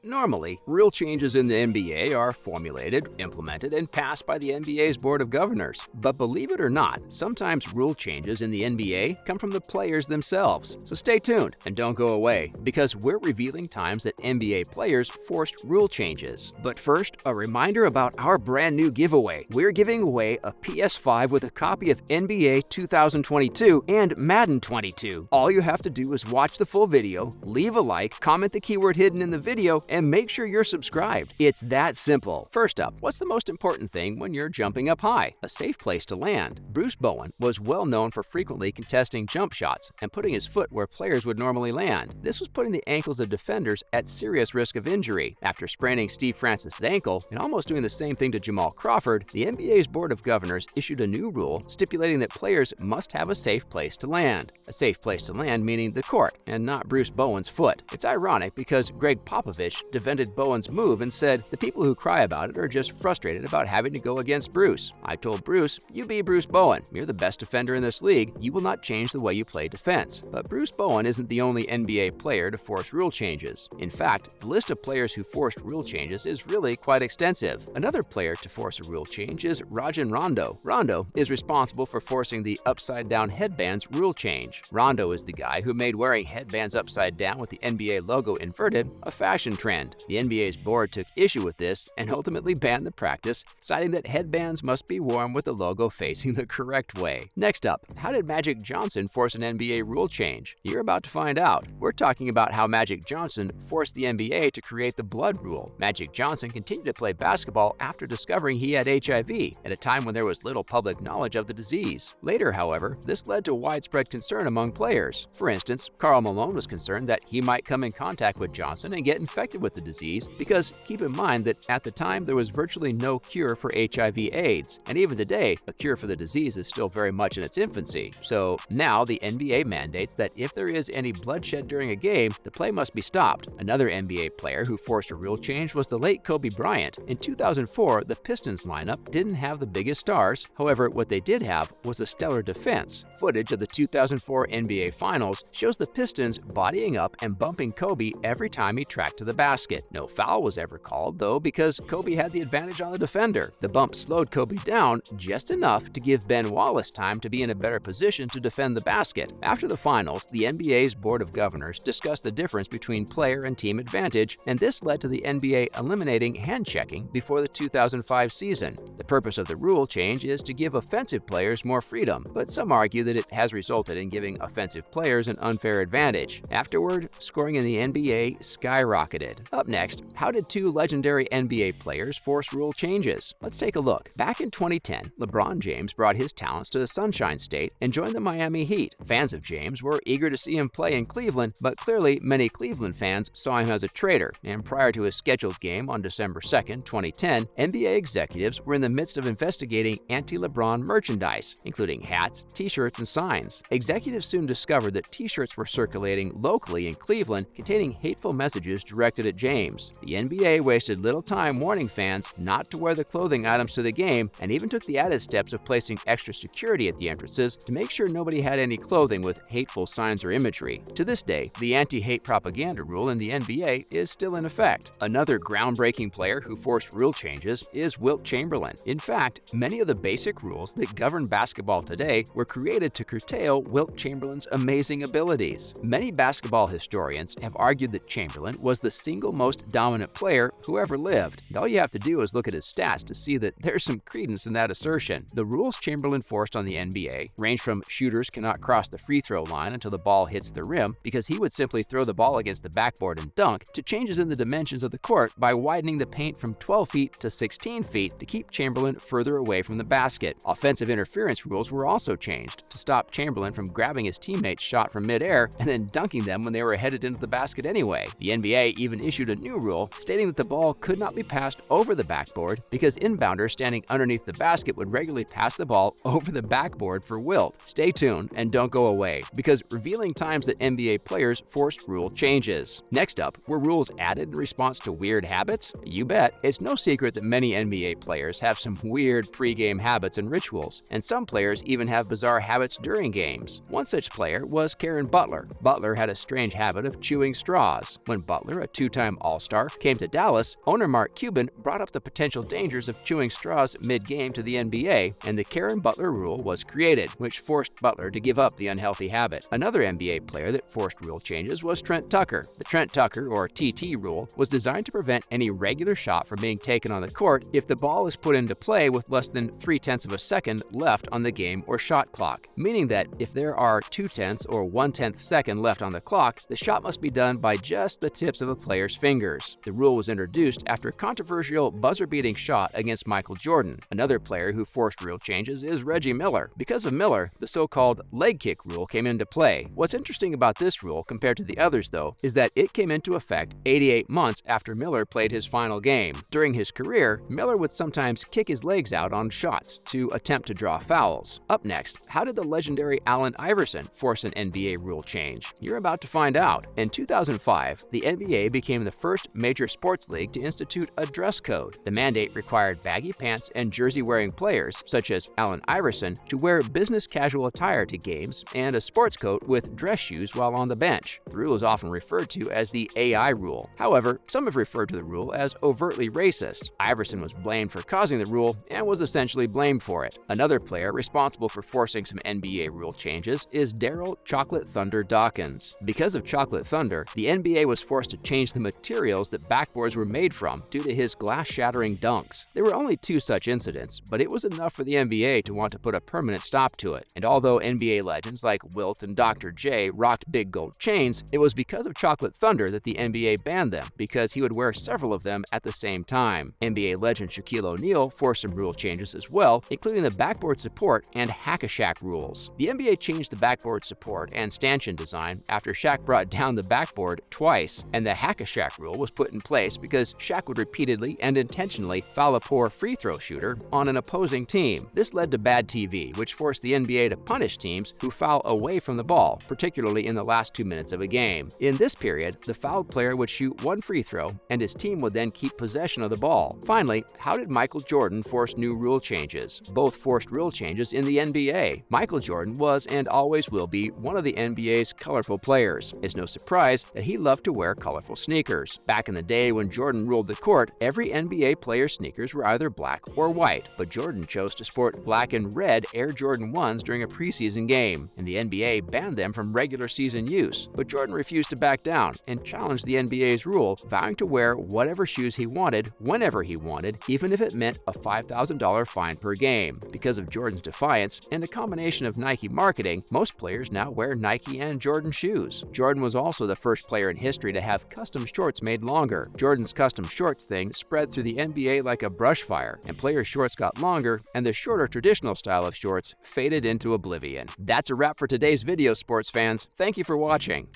Normally, rule changes in the NBA are formulated, implemented, and passed by the NBA's Board of Governors. But believe it or not, sometimes rule changes in the NBA come from the players themselves. So stay tuned and don't go away, because we're revealing times that NBA players forced rule changes. But first, a reminder about our brand new giveaway. We're giving away a PS5 with a copy of NBA 2022 and Madden 22. All you have to do is watch the full video, leave a like, comment the keyword hidden in the video, and make sure you're subscribed. It's that simple. First up, what's the most important thing when you're jumping up high? A safe place to land. Bruce Bowen was well known for frequently contesting jump shots and putting his foot where players would normally land. This was putting the ankles of defenders at serious risk of injury. After spraining Steve Francis' ankle and almost doing the same thing to Jamal Crawford, the NBA's Board of Governors issued a new rule stipulating that players must have a safe place to land. A safe place to land meaning the court and not Bruce Bowen's foot. It's ironic because Greg Popovich defended Bowen's move and said, "The people who cry about it are just frustrated about having to go against Bruce. I told Bruce, you be Bruce Bowen. You're the best defender in this league. You will not change the way you play defense." But Bruce Bowen isn't the only NBA player to force rule changes. In fact, the list of players who forced rule changes is really quite extensive. Another player to force a rule change is Rajon Rondo. Rondo is responsible for forcing the upside-down headbands rule change. Rondo is the guy who made wearing headbands upside down with the NBA logo inverted a fashion trend. The NBA's board took issue with this and ultimately banned the practice, citing that headbands must be worn with the logo facing the correct way. Next up, how did Magic Johnson force an NBA rule change? You're about to find out. We're talking about how Magic Johnson forced the NBA to create the blood rule. Magic Johnson continued to play basketball after discovering he had HIV at a time when there was little public knowledge of the disease. Later, however, this led to widespread concern among players. For instance, Karl Malone was concerned that he might come in contact with Johnson and get infected with the disease, because keep in mind that at the time there was virtually no cure for HIV/AIDS, and even today a cure for the disease is still very much in its infancy. So now the NBA mandates that if there is any bloodshed during a game, the play must be stopped. Another NBA player who forced a rule change was the late Kobe Bryant. In 2004, the Pistons lineup didn't have the biggest stars. However, what they did have was a stellar defense. Footage of the 2004 NBA Finals shows the Pistons bodying up and bumping Kobe every time he tracked to the basket. No foul was ever called, though, because Kobe had the advantage on the defender. The bump slowed Kobe down just enough to give Ben Wallace time to be in a better position to defend the basket. After the finals, the NBA's Board of Governors discussed the difference between player and team advantage, and this led to the NBA eliminating hand-checking before the 2005 season. The purpose of the rule change is to give offensive players more freedom, but some argue that it has resulted in giving offensive players an unfair advantage. Afterward, scoring in the NBA skyrocketed. Up next, how did two legendary NBA players force rule changes? Let's take a look. Back in 2010, LeBron James brought his talents to the Sunshine State and joined the Miami Heat. Fans of James were eager to see him play in Cleveland, but clearly many Cleveland fans saw him as a traitor, and prior to his scheduled game on December 2nd, 2010, NBA executives were in the midst of investigating anti-LeBron merchandise, including hats, t-shirts, and signs. Executives soon discovered that t-shirts were circulating locally in Cleveland containing hateful messages directed at James. The NBA wasted little time warning fans not to wear the clothing items to the game, and even took the added steps of placing extra security at the entrances to make sure nobody had any clothing with hateful signs or imagery. To this day, the anti-hate propaganda rule in the NBA is still in effect. Another groundbreaking player who forced rule changes is Wilt Chamberlain. In fact, many of the basic rules that govern basketball today were created to curtail Wilt Chamberlain's amazing abilities. Many basketball historians have argued that Chamberlain was the single most dominant player who ever lived. And all you have to do is look at his stats to see that there's some credence in that assertion. The rules Chamberlain forced on the NBA range from shooters cannot cross the free throw line until the ball hits the rim, because he would simply throw the ball against the backboard and dunk, to changes in the dimensions of the court by widening the paint from 12 feet to 16 feet to keep Chamberlain further away from the basket. Offensive interference rules were also changed to stop Chamberlain from grabbing his teammates' shot from midair and then dunking them when they were headed into the basket anyway. The NBA even issued a new rule stating that the ball could not be passed over the backboard, because inbounders standing underneath the basket would regularly pass the ball over the backboard for Wilt. Stay tuned and don't go away, because revealing times that NBA players forced rule changes. Next up, were rules added in response to weird habits? You bet. It's no secret that many NBA players have some weird pre-game habits and rituals, and some players even have bizarre habits during games. One such player was Karen Butler. Butler had a strange habit of chewing straws. When Butler, a two two-time All-Star, came to Dallas, owner Mark Cuban brought up the potential dangers of chewing straws mid-game to the NBA, and the Karen Butler rule was created, which forced Butler to give up the unhealthy habit. Another NBA player that forced rule changes was Trent Tucker. The Trent Tucker, or TT rule, was designed to prevent any regular shot from being taken on the court if the ball is put into play with less than 0.3 of a second left on the game or shot clock, meaning that if there are 0.2 or 1/10 second left on the clock, the shot must be done by just the tips of a player's fingers. The rule was introduced after a controversial buzzer-beating shot against Michael Jordan. Another player who forced rule changes is Reggie Miller. Because of Miller, the so-called leg kick rule came into play. What's interesting about this rule, compared to the others though, is that it came into effect 88 months after Miller played his final game. During his career, Miller would sometimes kick his legs out on shots to attempt to draw fouls. Up next, how did the legendary Allen Iverson force an NBA rule change? You're about to find out. In 2005, the NBA became the first major sports league to institute a dress code. The mandate required baggy pants and jersey-wearing players, such as Allen Iverson, to wear business casual attire to games and a sports coat with dress shoes while on the bench. The rule is often referred to as the AI rule. However, some have referred to the rule as overtly racist. Iverson was blamed for causing the rule and was essentially blamed for it. Another player responsible for forcing some NBA rule changes is Daryl Chocolate Thunder Dawkins. Because of Chocolate Thunder, the NBA was forced to change the materials that backboards were made from due to his glass-shattering dunks. There were only 2 such incidents, but it was enough for the NBA to want to put a permanent stop to it. And although NBA legends like Wilt and Dr. J rocked big gold chains, it was because of Chocolate Thunder that the NBA banned them, because he would wear several of them at the same time. NBA legend Shaquille O'Neal forced some rule changes as well, including the backboard support and hack-a-Shaq rules. The NBA changed the backboard support and stanchion design after Shaq brought down the backboard twice, and the hack-a-Shaq rule was put in place because Shaq would repeatedly and intentionally foul a poor free throw shooter on an opposing team. This led to bad TV, which forced the NBA to punish teams who foul away from the ball, particularly in the last 2 minutes of a game. In this period, the fouled player would shoot 1 free throw, and his team would then keep possession of the ball. Finally, how did Michael Jordan force new rule changes? Both forced rule changes in the NBA. Michael Jordan was and always will be one of the NBA's colorful players. It's no surprise that he loved to wear colorful sneakers. Back in the day when Jordan ruled the court, every NBA player's sneakers were either black or white, but Jordan chose to sport black and red Air Jordan 1s during a preseason game, and the NBA banned them from regular season use. But Jordan refused to back down and challenged the NBA's rule, vowing to wear whatever shoes he wanted, whenever he wanted, even if it meant a $5,000 fine per game. Because of Jordan's defiance and a combination of Nike marketing, most players now wear Nike and Jordan shoes. Jordan was also the first player in history to have custom shorts made longer. Jordan's custom shorts thing spread through the NBA like a brush fire, and players' shorts got longer, and the shorter traditional style of shorts faded into oblivion. That's a wrap for today's video, sports fans. Thank you for watching.